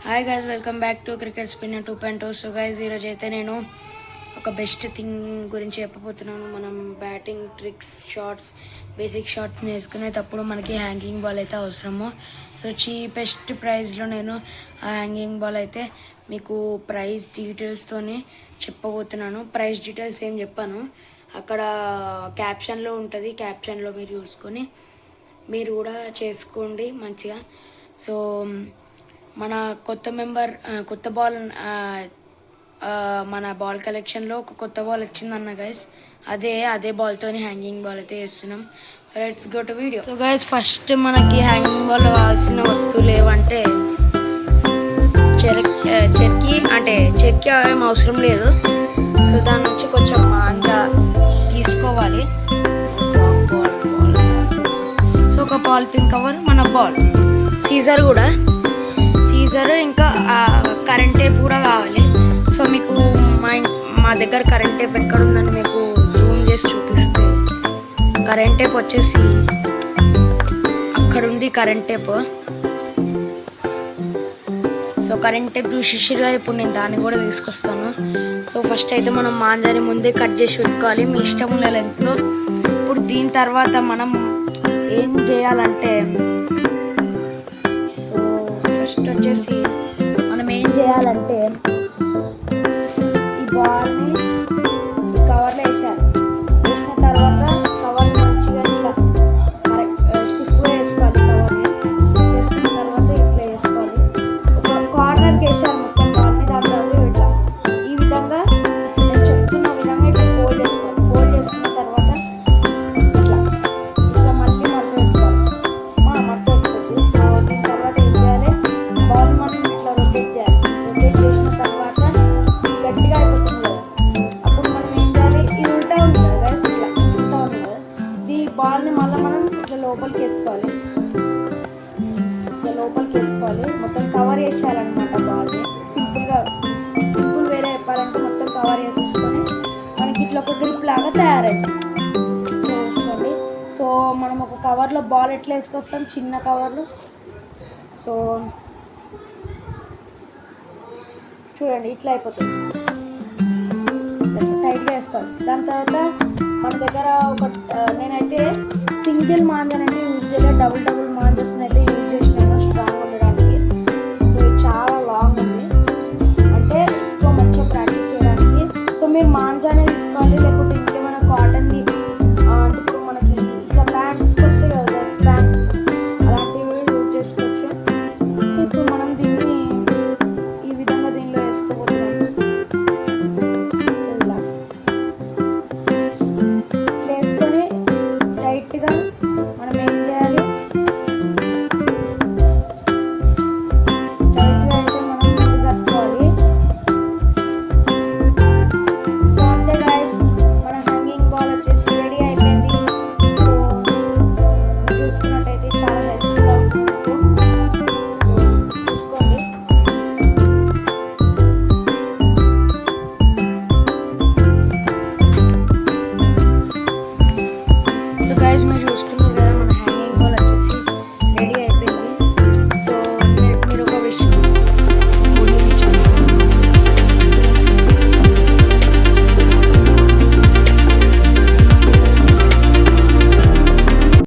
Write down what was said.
Hi guys, welcome back to cricket spin 2.0. So guys, ఈరోజు అయితే నేను ఒక బెస్ట్ థింగ్ గురించి చెప్పబోతున్నాను. మనం batting tricks, shots, basic shots నేర్చుకునేటప్పుడు మనకి హ్యాంగింగ్ బాల్ అయితే అవసరము. సో చీపెస్ట్ ప్రైస్లో నేను ఆ హ్యాంగింగ్ బాల్ అయితే మీకు ప్రైస్ డీటెయిల్స్తోనే చెప్పబోతున్నాను. ప్రైస్ డీటెయిల్స్ ఏం చెప్పాను అక్కడ క్యాప్షన్లో ఉంటుంది. క్యాప్షన్లో మీరు చూసుకొని మీరు కూడా చేసుకోండి మంచిగా. సో మన కొత్త బాల్ మన బాల్ కలెక్షన్లో ఒక కొత్త బాల్ వచ్చిందన్న గైస్, అదే బాల్తోని హ్యాంగింగ్ బాల్ అయితే వేస్తున్నాం. So let's go to video. So guys, first మనకి హ్యాంగింగ్ బాల్ కావాల్సిన వస్తువులు ఏవంటే చెర్కి ఏం అవసరం లేదు. సో దాని నుంచి కొంచెం మాంజా తీసుకోవాలి. సో ఒక పాలిథిన్ కవర్, మన బాల్, సీజర్ ఇంకా కరెంట్ టేప్ కూడా కావాలి. సో మీకు మా దగ్గర కరెంట్ టేప్ ఎక్కడ ఉందని మీకు జూమ్ చేసి చూపిస్తే, కరెంట్ టేప్ వచ్చేసి అక్కడ ఉంది current tape. So current tape చూసేసిగా ఇప్పుడు నేను దాన్ని కూడా తీసుకొస్తాను. సో ఫస్ట్ అయితే మనం మాంజాని ముందే కట్ చేసి పెట్టుకోవాలి, మీ ఇష్టం ఉన్న లెంత్లో. ఇప్పుడు దీని తర్వాత మనం ఏం చేయాలంటే, ఫస్ట్ వచ్చేసి మనం ఏం చేయాలంటే ఈ బాల్ని కవర్లో వేసిన తర్వాత కవర్ని మంచిగా ఇట్లా స్టిఫ్గా వేసుకోవాలి. కవర్ని చేసుకున్న తర్వాత ఇట్లా వేసుకోవాలి. ఒక కార్నర్కి వేసారు మొత్తం బాల్ని. దాని తర్వాత ఇట్లా ఈ విధంగా నేను చెప్తున్న విధంగా ఇట్లా ఫోల్డ్ చేసుకోవాలి. ఫోల్డ్ చేసుకున్న తర్వాత ఇట్లా మళ్ళీ మడత పెట్టుకోవాలి. మడత పెట్టుకోవచ్చు. సో దీని తర్వాత ఏం చేయాలి, బాల్ మనం ఇట్లా రొటేట్ చేయాలి. రొటేట్ చేసిన తర్వాత గట్టిగా అయిపోతుంది కదా, అప్పుడు మనం ఏం చేయాలి, ఇది ఉల్టా ఉంది కదా గైస్, ఇట్లా ఉల్టా ఉంది కదా, ఈ బాల్ని మళ్ళీ మనం ఇట్లా లోపలికి వేసుకోవాలి. మొత్తం కవర్ వేసేయాలన్నమాట బాల్ని. సింపుల్ వేరే చెప్పాలంటే మొత్తం కవర్ వేసేసుకొని మనకి ఇట్లా ఒక గ్రిప్ లాగా తయారైంది వేసుకోండి. సో మనం ఒక కవర్లో బాల్ ఎట్లా వేసుకొస్తాం, చిన్న కవర్లు. సో చూడండి, ఇట్లా అయిపోతుంది. టైట్గా వేసుకోవాలి. దాని తర్వాత మన దగ్గర నేనైతే సింగిల్ మాంజాన్ అయితే యూజ్ చేయలేదు, డబుల్